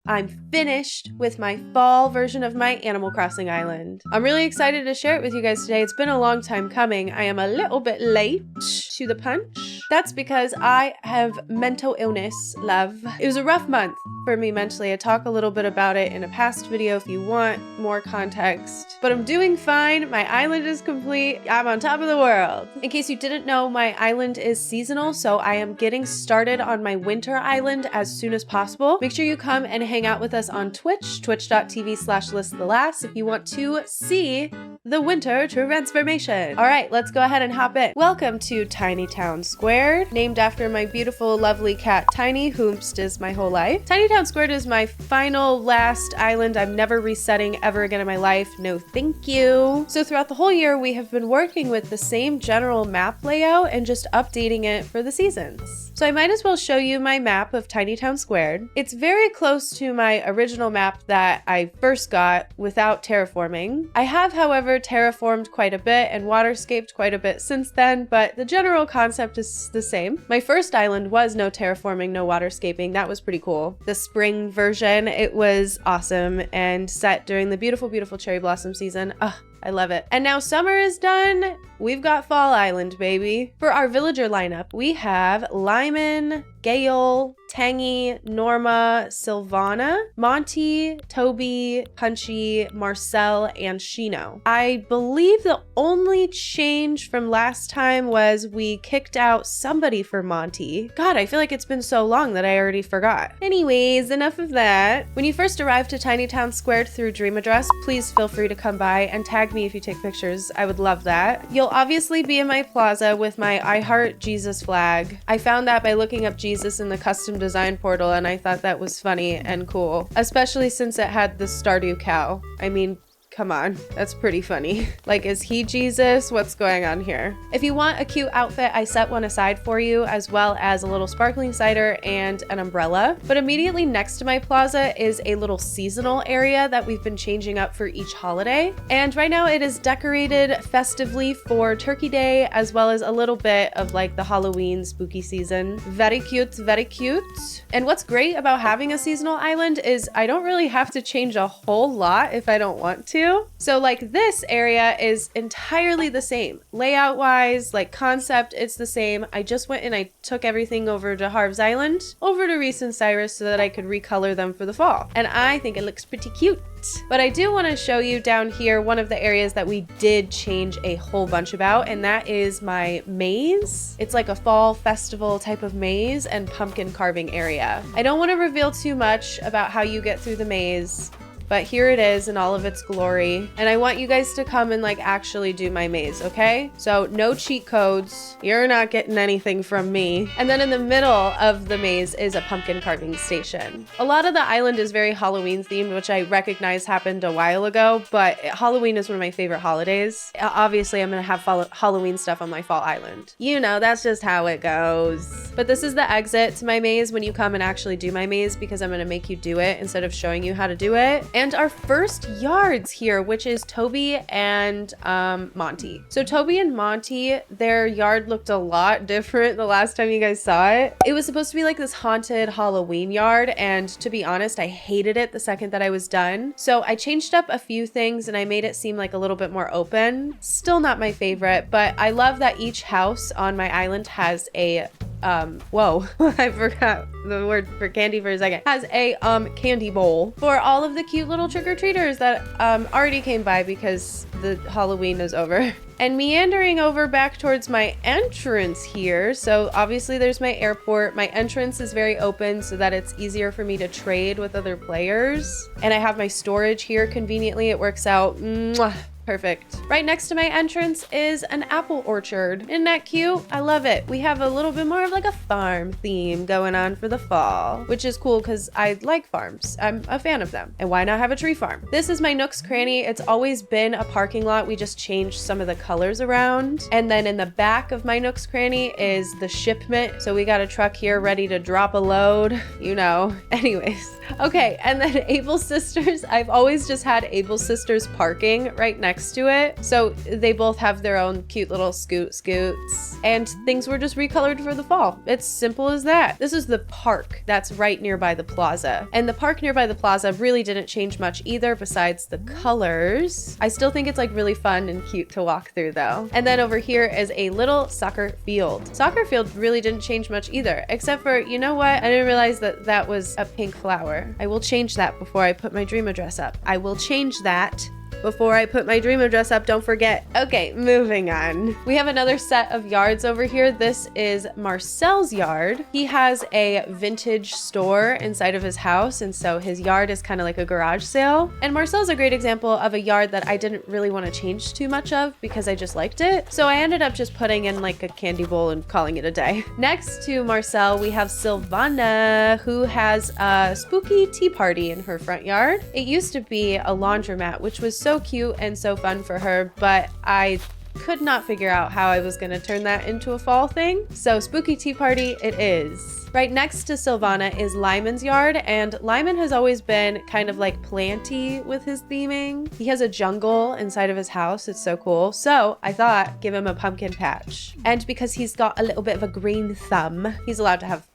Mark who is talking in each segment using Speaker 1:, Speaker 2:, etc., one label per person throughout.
Speaker 1: I'm finished with my fall version of my Animal Crossing island. I'm really excited to share it with you guys today. It's been a long time coming. I am a little bit late to the punch. That's because I have mental illness, love. It was a rough month for me mentally. I talk a little bit about it in a past video if you want more context. But I'm doing fine. My island is complete. I'm on top of the world. In case you didn't know, my island is seasonal, so I am getting started on my winter island as soon as possible. Make sure you come and hang out with us on Twitch, twitch.tv/LISS if you want to see the winter transformation. All right, let's go ahead and hop in. Welcome to Tiny Town Squared, named after my beautiful, lovely cat, Tiny, whomst is my whole life. Tiny Town Squared is my final, last island. I'm never resetting ever again in my life. No, thank you. So throughout the whole year, we have been working with the same general map layout and just updating it for the seasons. So I might as well show you my map of Tiny Town Squared. It's very close to my original map that I first got without terraforming. I have, however, terraformed quite a bit and waterscaped quite a bit since then, but the general concept is the same. My first island was no terraforming, no waterscaping. That was pretty cool. The spring version, it was awesome and set during the beautiful, beautiful cherry blossom season. I love it. And now summer is done. We've got Fall Island, baby. For our villager lineup, we have Lyman, Gale, Tangy, Norma, Sylvana, Monty, Toby, Punchy, Marcel, and Shino. I believe the only change from last time was we kicked out somebody for Monty. God, I feel like it's been so long that I already forgot. Anyways, enough of that. When you first arrive to Tiny Town Squared through Dream Address, please feel free to come by and tag me if you take pictures. I would love that. You'll obviously be in my plaza with my I Heart Jesus flag. I found that by looking up Jesus in the custom design portal, and I thought that was funny and cool, especially since it had the Stardew cow. I mean, come on, that's pretty funny. Like, is he Jesus? What's going on here? If you want a cute outfit, I set one aside for you, as well as a little sparkling cider and an umbrella. But immediately next to my plaza is a little seasonal area that we've been changing up for each holiday. And right now it is decorated festively for Turkey Day, as well as a little bit of like the Halloween spooky season. Very cute, very cute. And what's great about having a seasonal island is I don't really have to change a whole lot if I don't want to. So like this area is entirely the same. Layout wise, like concept, it's the same. I just went and I took everything over to Harv's Island, over to Reese and Cyrus so that I could recolor them for the fall. And I think it looks pretty cute. But I do want to show you down here one of the areas that we did change a whole bunch about, and that is my maze. It's like a fall festival type of maze and pumpkin carving area. I don't want to reveal too much about how you get through the maze, but here it is in all of its glory. And I want you guys to come and like actually do my maze, okay? So no cheat codes. You're not getting anything from me. And then in the middle of the maze is a pumpkin carving station. A lot of the island is very Halloween themed, which I recognize happened a while ago, but Halloween is one of my favorite holidays. Obviously, I'm gonna have Halloween stuff on my fall island. You know, that's just how it goes. But this is the exit to my maze when you come and actually do my maze, because I'm gonna make you do it instead of showing you how to do it. And our first yards here, which is Toby and Monty. So Toby and Monty, their yard looked a lot different the last time you guys saw it. It was supposed to be like this haunted Halloween yard, and to be honest, I hated it the second that I was done. So I changed up a few things and I made it seem like a little bit more open. Still not my favorite, but I love that each house on my island has a whoa, I forgot the word for candy for a second, has a candy bowl for all of the cute little trick-or-treaters that already came by because the Halloween is over. And meandering over back towards my entrance here, so obviously there's my airport. My entrance is very open so that it's easier for me to trade with other players. And I have my storage here conveniently. It works out. Mwah. Perfect. Right next to my entrance is an apple orchard. Isn't that cute? I love it. We have a little bit more of like a farm theme going on for the fall, which is cool because I like farms. I'm a fan of them. And why not have a tree farm? This is my Nook's Cranny. It's always been a parking lot. We just changed some of the colors around. And then in the back of my Nook's Cranny is the shipment. So we got a truck here ready to drop a load, you know. Anyways. Okay, and then Able Sisters. I've always just had Able Sisters parking right next next to it. So they both have their own cute little scoots, and things were just recolored for the fall. It's simple as that. This is the park that's right nearby the plaza. And the park nearby the plaza really didn't change much either besides the colors. I still think it's like really fun and cute to walk through though. And then over here is a little soccer field. Soccer field really didn't change much either, except for, you know what? I didn't realize that that was a pink flower. I will change that before I put my dream address up. I will change that before I put my dream address up, don't forget. Okay, moving on. We have another set of yards over here. This is Marcel's yard. He has a vintage store inside of his house, and so his yard is kind of like a garage sale. And Marcel's a great example of a yard that I didn't really want to change too much of because I just liked it. So I ended up just putting in like a candy bowl and calling it a day. Next to Marcel, we have Silvana, who has a spooky tea party in her front yard. It used to be a laundromat, which was so cute and so fun for her, but I could not figure out how I was going to turn that into a fall thing. So spooky tea party it is. Right next to Silvana is Lyman's yard, and Lyman has always been kind of like planty with his theming. He has a jungle inside of his house. It's so cool. So I thought, give him a pumpkin patch. And because he's got a little bit of a green thumb, he's allowed to have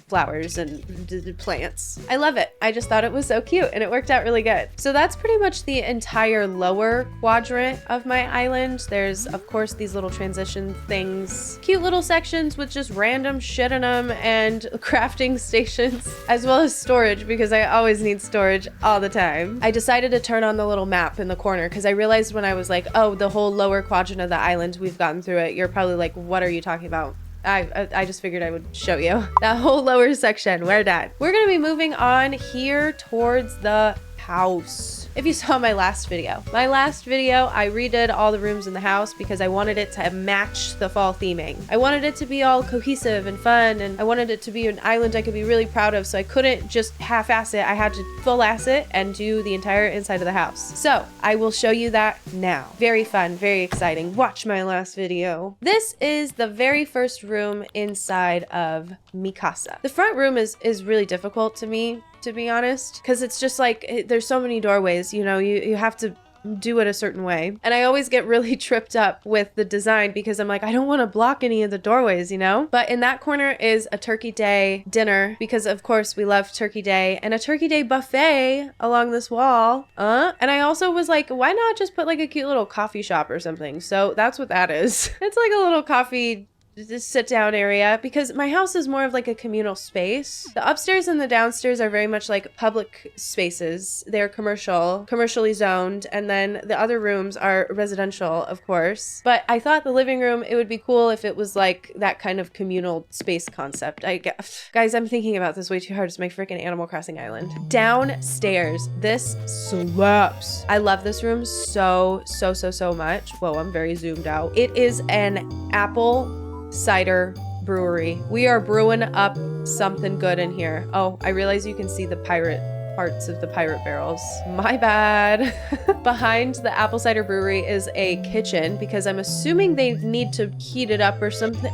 Speaker 1: flowers and plants. I love it. I just thought it was so cute and it worked out really good. So that's pretty much the entire lower quadrant of my island. There's of course these little transition things, cute little sections with just random shit in them and crafting stations, as well as storage because I always need storage all the time. I decided to turn on the little map in the corner because I realized when I was like, oh, the whole lower quadrant of the island, we've gotten through it. You're probably like, what are you talking about? I just figured I would show you that whole lower section. We're done. We're gonna be moving on here towards the house. If you saw my last video, I redid all the rooms in the house because I wanted it to match the fall theming. I wanted it to be all cohesive and fun, and I wanted it to be an island I could be really proud of, so I couldn't just half-ass it. I had to full-ass it and do the entire inside of the house. So I will show you that now. Very fun, very exciting. Watch my last video. This is the very first room inside of Mikasa. The front room is really difficult to me, to be honest, because it's just like there's so many doorways, you know, you have to do it a certain way, and I always get really tripped up with the design because I'm like, I don't want to block any of the doorways, you know. But in that corner is a Turkey Day dinner because of course we love Turkey Day, and a Turkey Day buffet along this wall. And I also was like, why not just put like a cute little coffee shop or something? So that's what that is. It's like a little coffee sit down area because my house is more of like a communal space. The upstairs and the downstairs are very much like public spaces. They're commercially zoned, and then the other rooms are residential, of course. But I thought the living room, it would be cool if it was like that kind of communal space concept. I guess. Guys, I'm thinking about this way too hard. It's my freaking Animal Crossing island. Downstairs, this slaps. I love this room so much. Whoa, I'm very zoomed out. It is an apple cider brewery. We are brewing up something good in here. Oh, I realize you can see the pirate parts of the pirate barrels. My bad. Behind the apple cider brewery is a kitchen because I'm assuming they need to heat it up or something.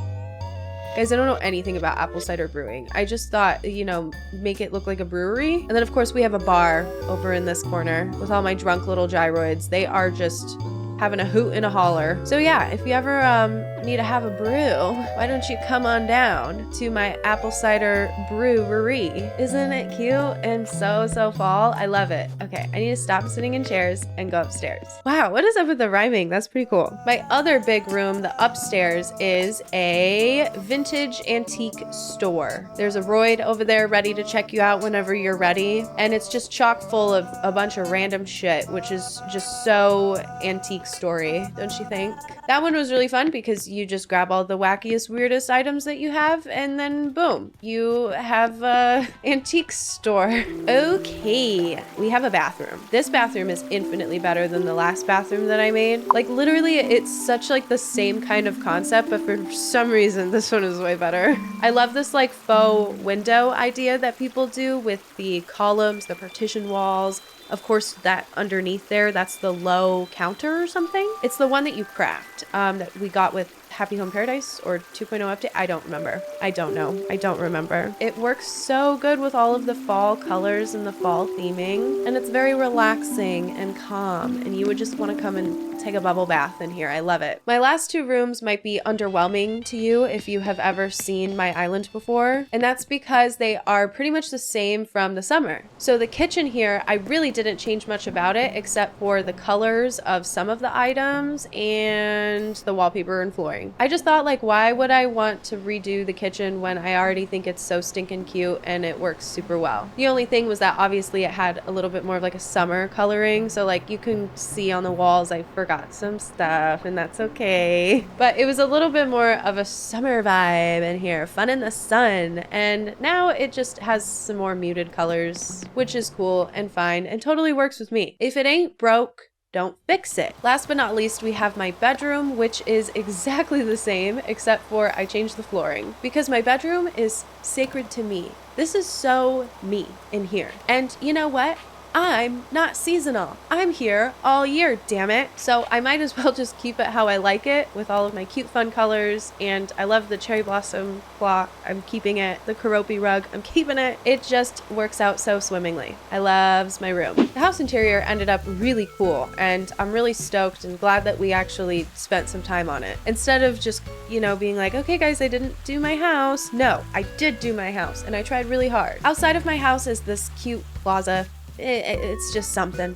Speaker 1: Guys, I don't know anything about apple cider brewing. I just thought, you know, make it look like a brewery. And then of course we have a bar over in this corner with all my drunk little gyroids. They are just having a hoot and a holler. So yeah, if you ever need to have a brew, why don't you come on down to my apple cider brewery? Isn't it cute and so fall? I love it. Okay, I need to stop sitting in chairs and go upstairs. Wow, what is up with the rhyming? That's pretty cool. My other big room, the upstairs, is a vintage antique store. There's a Royd over there ready to check you out whenever you're ready. And it's just chock full of a bunch of random shit, which is just so antique story, don't you think? That one was really fun because you just grab all the wackiest, weirdest items that you have, and then boom, you have a antique store. Okay, we have a bathroom. This bathroom is infinitely better than the last bathroom that I made. Like literally, it's such like the same kind of concept, but for some reason, this one is way better. I love this like faux window idea that people do with the columns, the partition walls. Of course, that underneath there, that's the low counter or something. It's the one that you craft that we got with Happy Home Paradise or 2.0 update. I don't remember. I don't know. I don't remember. It works so good with all of the fall colors and the fall theming, and it's very relaxing and calm, and you would just want to come and take a bubble bath in here. I love it. My last two rooms might be underwhelming to you if you have ever seen my island before, and that's because they are pretty much the same from the summer. So the kitchen here, I really didn't change much about it except for the colors of some of the items and the wallpaper and flooring. I just thought, like, why would I want to redo the kitchen when I already think it's so stinking cute and it works super well? The only thing was that obviously it had a little bit more of like a summer coloring, so like you can see on the walls I forgot some stuff, and that's okay. But it was a little bit more of a summer vibe in here, fun in the sun, and now it just has some more muted colors, which is cool and fine and totally works with me. If it ain't broke, don't fix it. Last but not least, we have my bedroom, which is exactly the same, except for I changed the flooring because my bedroom is sacred to me. This is so me in here. And you know what? I'm not seasonal. I'm here all year, damn it. So I might as well just keep it how I like it with all of my cute fun colors. And I love the cherry blossom clock. I'm keeping it. The Karopi rug, I'm keeping it. It just works out so swimmingly. I loves my room. The house interior ended up really cool, and I'm really stoked and glad that we actually spent some time on it. Instead of just, you know, being like, okay guys, I didn't do my house. No, I did do my house, and I tried really hard. Outside of my house is this cute plaza. It's just something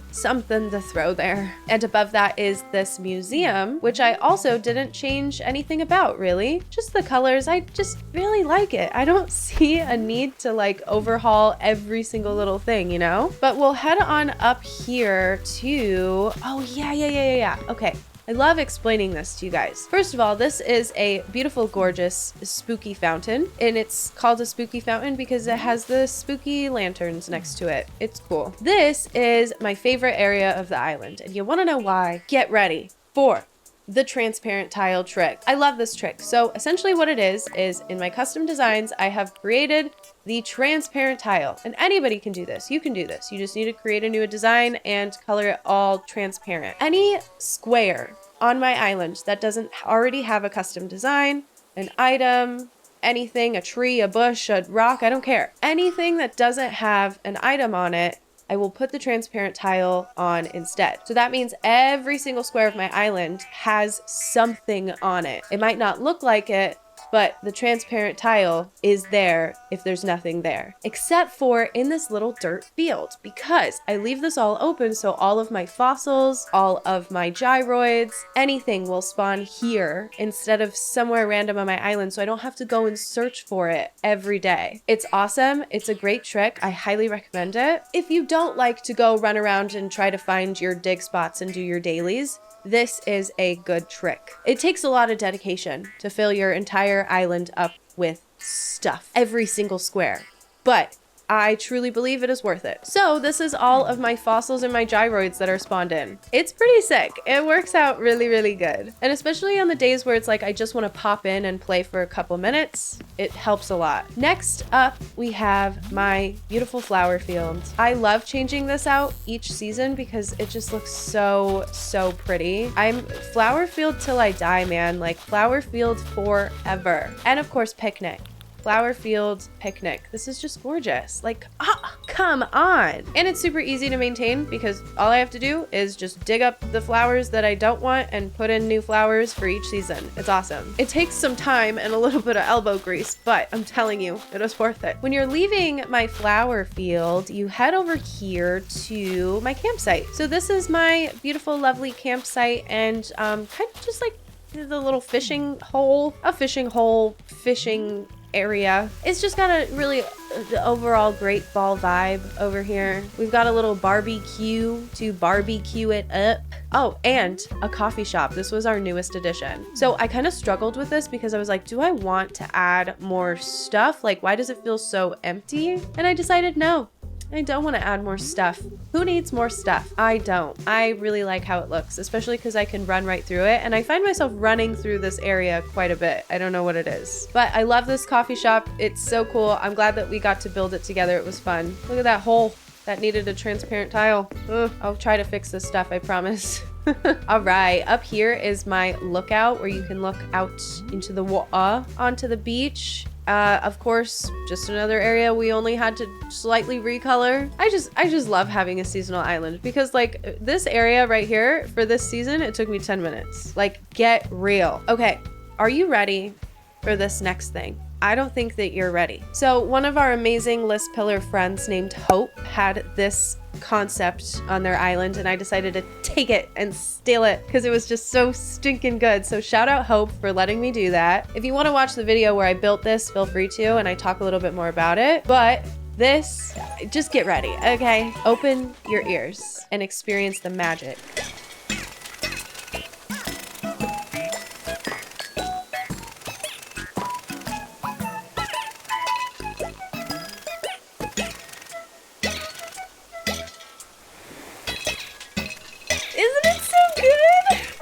Speaker 1: to throw there. And above that is this museum, which I also didn't change anything about, really. Just the colors, I just really like it. I don't see a need to like overhaul every single little thing, you know? But we'll head on up here to, oh yeah. Okay. I love explaining this to you guys. First of all, this is a beautiful, gorgeous, spooky fountain. And it's called a spooky fountain because it has the spooky lanterns next to it. It's cool. This is my favorite area of the island. And you want to know why? Get ready for the transparent tile trick. I love this trick. So essentially what it is in my custom designs, I have created the transparent tile, and anybody can do this. You can do this. You just need to create a new design and color it all transparent. Any square on my island that doesn't already have a custom design, an item, anything, a tree, a bush, a rock, I don't care. Anything that doesn't have an item on it, I will put the transparent tile on instead. So that means every single square of my island has something on it. It might not look like it, but the transparent tile is there if there's nothing there, except for in this little dirt field, because I leave this all open so all of my fossils, all of my gyroids, anything will spawn here instead of somewhere random on my island, so I don't have to go and search for it every day. It's awesome. It's a great trick. I highly recommend it. If you don't like to go run around and try to find your dig spots and do your dailies, this is a good trick. It takes a lot of dedication to fill your entire island up with stuff, every single square, but I truly believe it is worth it. So this is all of my fossils and my gyroids that are spawned in. It's pretty sick. It works out really, really good. And especially on the days where it's like, I just want to pop in and play for a couple minutes, it helps a lot. Next up, we have my beautiful flower field. I love changing this out each season because it just looks so, so pretty. I'm flower field till I die, man. Like flower field forever. And of course, picnic. Flower field picnic. This is just gorgeous. Like, come on. And it's super easy to maintain because all I have to do is just dig up the flowers that I don't want and put in new flowers for each season. It's awesome. It takes some time and a little bit of elbow grease, but I'm telling you, it was worth it. When you're leaving my flower field, you head over here to my campsite. So this is my beautiful, lovely campsite, and kind of just like the little fishing hole area. It's just got a really overall great fall vibe over here. We've got a little barbecue to barbecue it up. Oh, and a coffee shop. This was our newest addition. So I kind of struggled with this because I was like, do I want to add more stuff? Like, why does it feel so empty? And I decided no. I don't want to add more stuff. Who needs more stuff? I don't. I really like how it looks, especially because I can run right through it. And I find myself running through this area quite a bit. I don't know what it is. But I love this coffee shop. It's so cool. I'm glad that we got to build it together. It was fun. Look at that hole that needed a transparent tile. Ugh. I'll try to fix this stuff, I promise. All right, up here is my lookout where you can look out into the water onto the beach. Of course, just another area we only had to slightly recolor. I just love having a seasonal island because like this area right here for this season, it took me 10 minutes. Like, get real. Okay, are you ready for this next thing? I don't think that you're ready. So one of our amazing LISS Pillar friends named Hope had this concept on their island, and I decided to take it and steal it because it was just so stinking good. So shout out Hope for letting me do that. If you want to watch the video where I built this, feel free to, and I talk a little bit more about it. But this, just get ready, okay? Open your ears and experience the magic.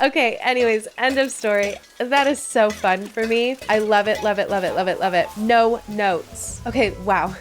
Speaker 1: Okay, anyways, end of story. That is so fun for me. I love it, love it, love it, love it, love it. No notes. Okay, wow.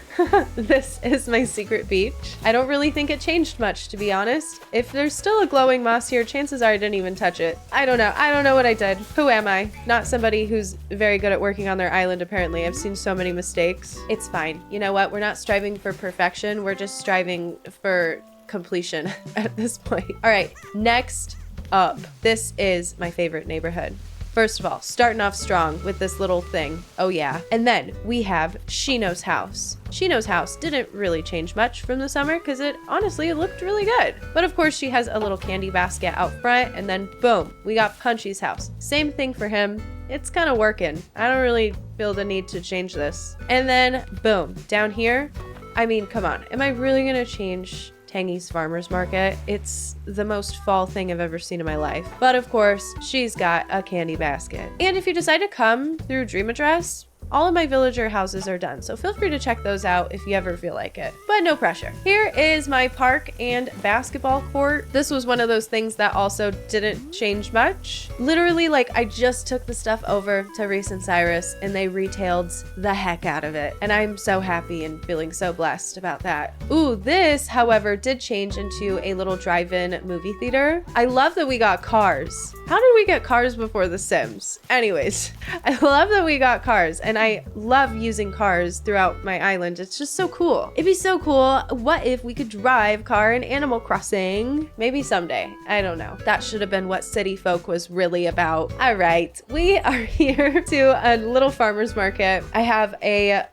Speaker 1: This is my secret beach. I don't really think it changed much, to be honest. If there's still a glowing moss here, chances are I didn't even touch it. I don't know. I don't know what I did. Who am I? Not somebody who's very good at working on their island, apparently. I've seen so many mistakes. It's fine. You know what? We're not striving for perfection. We're just striving for completion at this point. All right, next up. This is my favorite neighborhood. First of all, starting off strong with this little thing. Oh yeah. And then we have Shino's house. Shino's house didn't really change much from the summer because it looked really good. But of course she has a little candy basket out front, and then boom, we got Punchy's house. Same thing for him. It's kind of working. I don't really feel the need to change this. And then boom, down here. I mean, come on. Am I really gonna change Tangy's Farmer's Market? It's the most fall thing I've ever seen in my life. But of course, she's got a candy basket. And if you decide to come through Dream Address, all of my villager houses are done, so feel free to check those out if you ever feel like it. But no pressure. Here is my park and basketball court. This was one of those things that also didn't change much. Literally, like, I just took the stuff over to Reese and Cyrus and they retailed the heck out of it. And I'm so happy and feeling so blessed about that. Ooh, this, however, did change into a little drive-in movie theater. I love that we got cars. How did we get cars before The Sims? Anyways, I love that we got cars, and I love using cars throughout my island. It's just so cool. It'd be so cool. What if we could drive car in Animal Crossing? Maybe someday. I don't know. That should have been what City Folk was really about. All right, we are here to a little farmer's market. I have a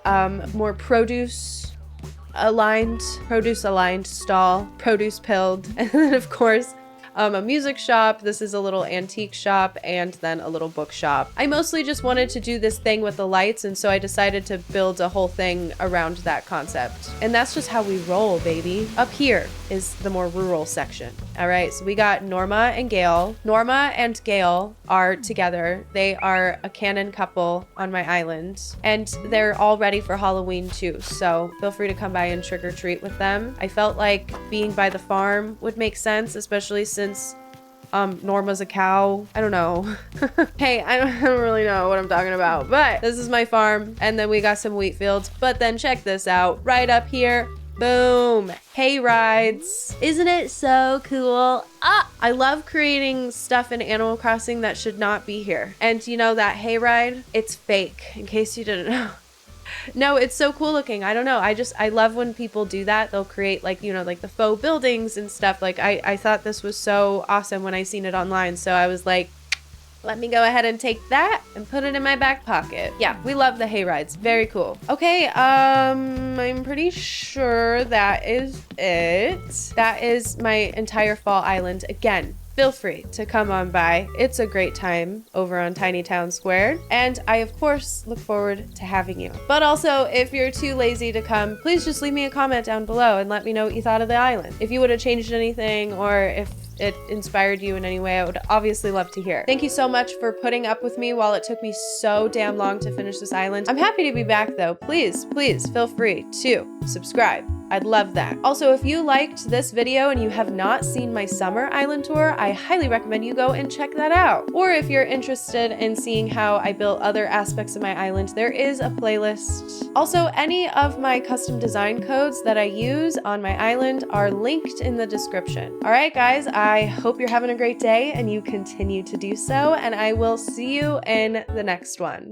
Speaker 1: more produce aligned stall, produce pilled, and then of course a music shop. This is a little antique shop, and then a little bookshop. I mostly just wanted to do this thing with the lights, and so I decided to build a whole thing around that concept. And that's just how we roll, baby. Up here is the more rural section. All right, so we got Norma and Gail. Norma and Gail are together. They are a canon couple on my island, and they're all ready for Halloween too, so feel free to come by and trick or treat with them. I felt like being by the farm would make sense, especially since Norma's a cow. I don't know. Hey, I don't really know what I'm talking about, but this is my farm, and then we got some wheat fields. But then check this out. Right up here, boom, hay rides. Isn't it so cool? I love creating stuff in Animal Crossing that should not be here. And you know that hay ride? It's fake, in case you didn't know. No, it's so cool looking. I don't know. I love when people do that. They'll create like, you know, like the faux buildings and stuff. Like I thought this was so awesome when I seen it online. So I was like, let me go ahead and take that and put it in my back pocket. Yeah, we love the hay rides. Very cool. Okay, I'm pretty sure that is it. That is my entire fall island. Again, feel free to come on by. It's a great time over on Tiny Town Square. And I, of course, look forward to having you. But also, if you're too lazy to come, please just leave me a comment down below and let me know what you thought of the island. If you would have changed anything, or if it inspired you in any way, I would obviously love to hear. Thank you so much for putting up with me while it took me so damn long to finish this island. I'm happy to be back though. Please feel free to subscribe, I'd love that. Also, if you liked this video and you have not seen my summer island tour, I highly recommend you go and check that out. Or if you're interested in seeing how I built other aspects of my island, there is a playlist. Also, any of my custom design codes that I use on my island are linked in the description. All right, guys, I hope you're having a great day and you continue to do so, and I will see you in the next one.